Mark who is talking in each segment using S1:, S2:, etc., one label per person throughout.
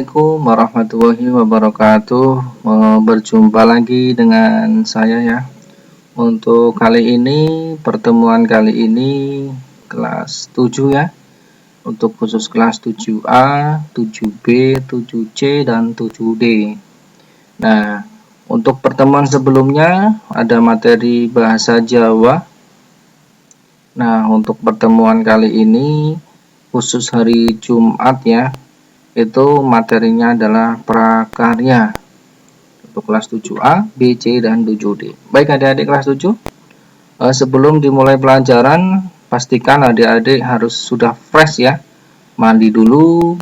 S1: Assalamualaikum warahmatullahi wabarakatuh. Berjumpa lagi dengan saya ya. Untuk kali ini, pertemuan kali ini kelas 7 ya. Untuk khusus kelas 7A, 7B, 7C, dan 7D. Nah, untuk pertemuan sebelumnya ada materi bahasa Jawa. Nah, untuk pertemuan kali ini khusus hari Jumat ya, itu materinya adalah prakarya untuk kelas 7A, B, C, dan 7D. Baik adik-adik kelas 7, sebelum dimulai pelajaran, pastikan adik-adik harus sudah fresh ya, mandi dulu,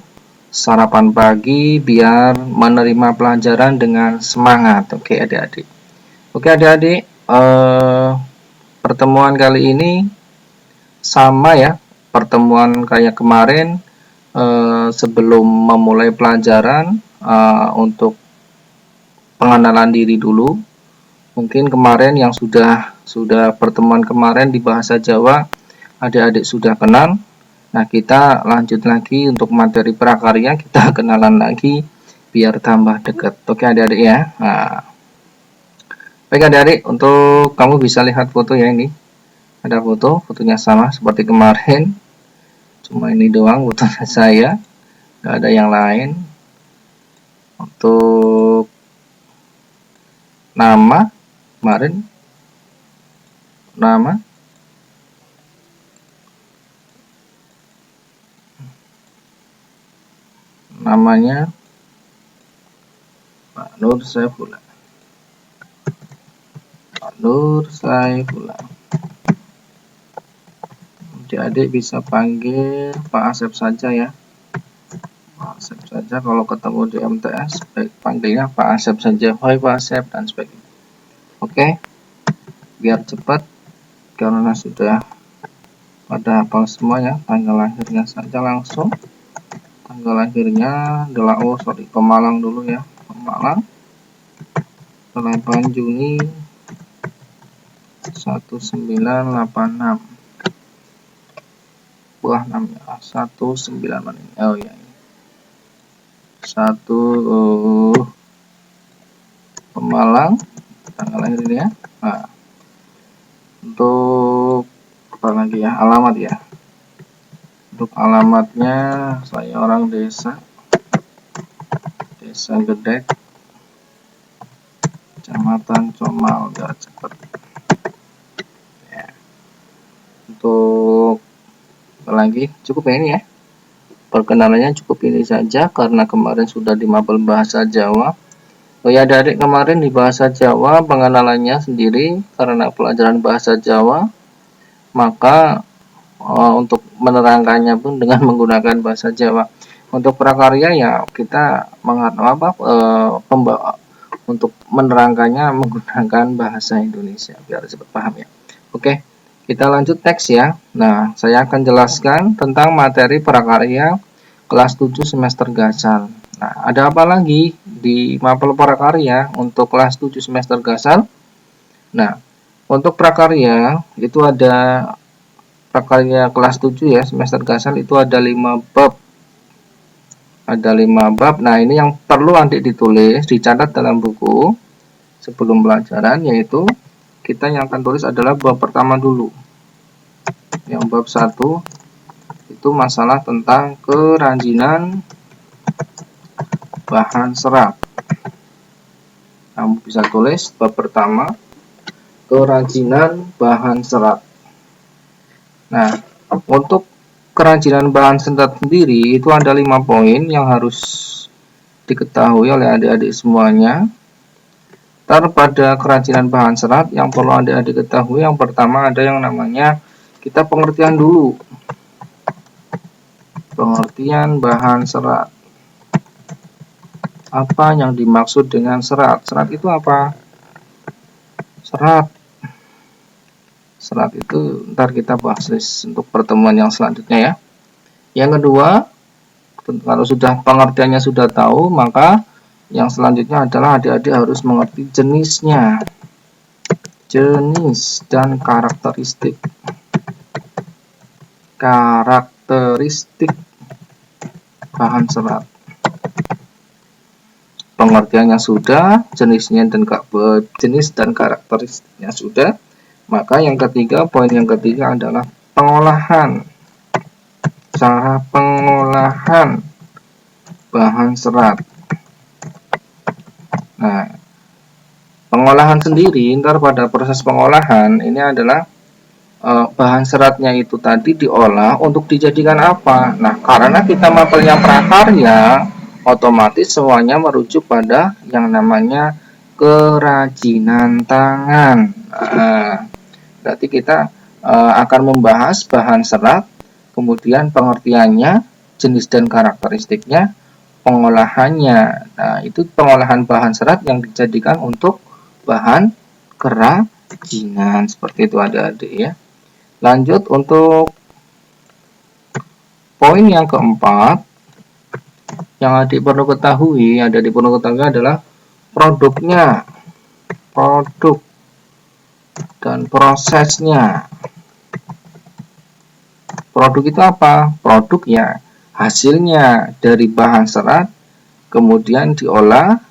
S1: sarapan pagi biar menerima pelajaran dengan semangat. Oke adik-adik. Oke adik-adik, pertemuan kali ini sama ya, pertemuan kayak kemarin. Sebelum memulai pelajaran, untuk pengenalan diri dulu. Mungkin kemarin yang sudah pertemuan kemarin di bahasa Jawa, adik-adik sudah kenal. Nah, kita lanjut lagi untuk materi prakarya, kita kenalan lagi biar tambah dekat. Oke adik-adik ya. Nah, baik adik-adik, untuk kamu bisa lihat foto ya ini. Ada fotonya sama seperti kemarin. Cuma ini doang fotonya saya, nggak ada yang lain. Untuk nama kemarin, namanya Pak Nur Saifullah. Adik-adik bisa panggil Pak Asep saja ya. Pak Asep saja, kalau ketemu di MTS baik panggilnya Pak Asep saja. Hai Pak Asep dan sebagainya. Oke, biar cepat karena sudah pada hafal semua ya. Tanggal lahirnya saja langsung. Tanggal lahirnya adalah Pemalang dulu ya. Pemalang 8 Juni 1986. Buah namanya 19 ini. Oh ya, ini 1 Pemalang tanggal lahir ini ya. Nah, untuk apa lagi ya, alamat ya. Untuk alamatnya saya orang desa Gedek, Kecamatan Comal, biar cepat ya. Untuk lagi cukup ya ini ya, perkenalannya cukup ini saja karena kemarin sudah di mapel bahasa Jawa. Oh ya adik-adik, kemarin di bahasa Jawa pengenalannya sendiri karena pelajaran bahasa Jawa, maka untuk menerangkannya pun dengan menggunakan bahasa Jawa. Untuk prakarya ya kita untuk menerangkannya menggunakan bahasa Indonesia biar cepat paham ya. Oke, kita lanjut teks ya. Nah, saya akan jelaskan tentang materi prakarya kelas 7 semester Gasal. Nah, ada apa lagi di mapel prakarya untuk kelas 7 semester Gasal? Nah, untuk prakarya itu ada prakarya kelas 7 ya, semester Gasal itu ada 5 bab. Ada 5 bab. Nah, ini yang perlu adik ditulis, dicatat dalam buku sebelum pelajaran, yaitu kita yang akan tulis adalah bab pertama dulu. Yang bab 1 itu masalah tentang kerajinan bahan serat. Kamu bisa tulis bab pertama, kerajinan bahan serat. Nah, untuk kerajinan bahan serat sendiri itu ada 5 poin yang harus diketahui oleh adik-adik semuanya. Pada kerajinan bahan serat yang perlu adik-adik ketahui, yang pertama ada yang namanya, kita pengertian dulu. Pengertian bahan serat. Apa yang dimaksud dengan serat? Serat itu apa? Serat itu ntar kita bahas untuk pertemuan yang selanjutnya ya. Yang kedua, kalau sudah pengertiannya sudah tahu, maka yang selanjutnya adalah adik-adik harus mengerti jenisnya. Jenis dan karakteristik. Karakteristik bahan serat. pengertiannya sudah, jenis dan karakteristiknya sudah. Maka yang ketiga, poin yang ketiga adalah pengolahan. Cara pengolahan bahan serat. Nah, pengolahan sendiri, ntar pada proses pengolahan ini adalah bahan seratnya itu tadi diolah untuk dijadikan apa? Nah, karena kita mapelnya prakarya, otomatis semuanya merujuk pada yang namanya kerajinan tangan. Nah, berarti kita akan membahas bahan serat, kemudian pengertiannya, jenis dan karakteristiknya, pengolahannya. Nah, itu pengolahan bahan serat yang dijadikan untuk bahan kerajinan. Seperti itu adik-adik ya. Lanjut untuk poin yang keempat, yang adik perlu ketahui, adalah produknya, produk dan prosesnya. Produk itu apa? Produk ya hasilnya dari bahan serat, kemudian diolah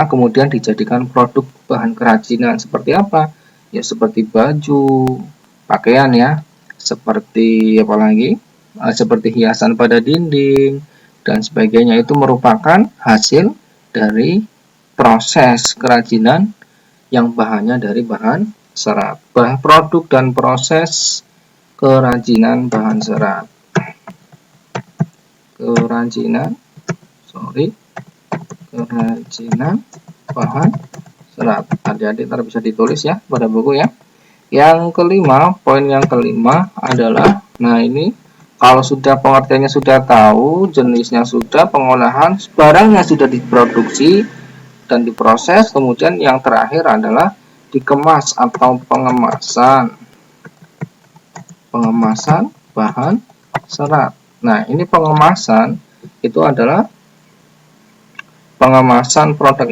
S1: kemudian dijadikan produk bahan kerajinan. Seperti apa? Ya seperti baju, pakaian ya, seperti apa lagi? Seperti hiasan pada dinding dan sebagainya. Itu merupakan hasil dari proses kerajinan yang bahannya dari bahan serat. Produk dan proses kerajinan bahan serat. Kerajinan bahan serat. Adik-adik bisa ditulis ya pada buku ya. Yang kelima, poin yang kelima adalah, nah ini kalau sudah pengertiannya sudah tahu, jenisnya sudah, pengolahan, barangnya sudah diproduksi dan diproses, kemudian yang terakhir adalah dikemas atau pengemasan bahan serat. Nah, ini pengemasan itu adalah pengemasan produk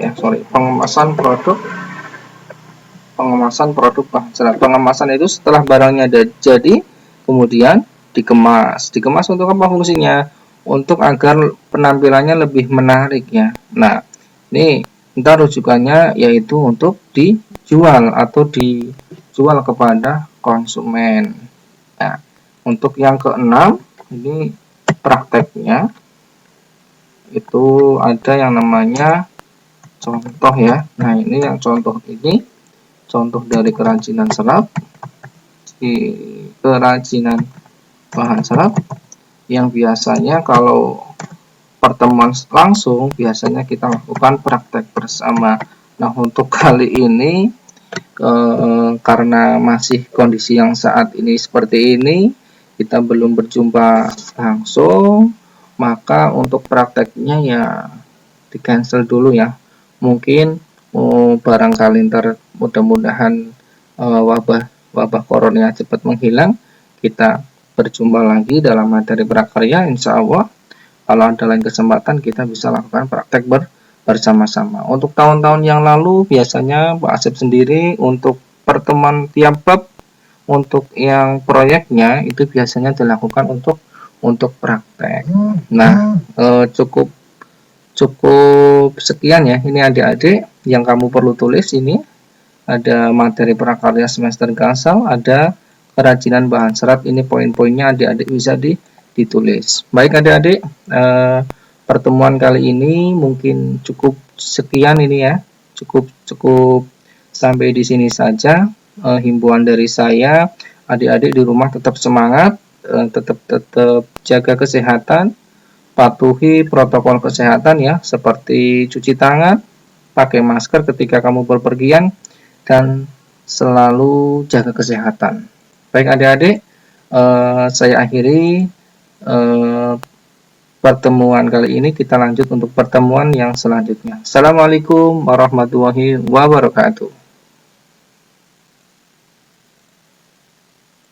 S1: bahan serat. Pengemasan itu setelah barangnya jadi, kemudian dikemas. Dikemas untuk apa fungsinya? Untuk agar penampilannya lebih menarik ya. Nah, ini ntar rujukannya yaitu untuk dijual kepada konsumen. Nah, untuk yang keenam, ini prakteknya itu ada yang namanya contoh ya. Nah, ini yang contoh dari kerajinan bahan serat yang biasanya kalau pertemuan langsung biasanya kita lakukan praktek bersama. Nah, untuk kali ini karena masih kondisi yang saat ini seperti ini, kita belum berjumpa langsung, maka untuk prakteknya ya di cancel dulu ya. Mungkin barangkali ntar mudah-mudahan wabah corona cepat menghilang, kita berjumpa lagi dalam materi prakarya. Insya Allah kalau ada lain kesempatan kita bisa lakukan praktek bersama-sama. Untuk tahun-tahun yang lalu biasanya Pak Asep sendiri untuk pertemuan tiap bab, untuk yang proyeknya itu biasanya dilakukan untuk praktek. Nah, cukup sekian ya. Ini adik-adik yang kamu perlu tulis. Ini ada materi prakarya semester Gansal, ada kerajinan bahan serat. Ini poin-poinnya adik-adik bisa ditulis. Baik adik-adik, pertemuan kali ini mungkin cukup sekian ini ya. Cukup sampai di sini saja. Himbauan dari saya, adik-adik di rumah tetap semangat, tetap jaga kesehatan, patuhi protokol kesehatan ya, seperti cuci tangan, pakai masker ketika kamu berpergian, dan selalu jaga kesehatan. Baik adik-adik, saya akhiri pertemuan kali ini. Kita lanjut untuk pertemuan yang selanjutnya. Assalamualaikum warahmatullahi wabarakatuh.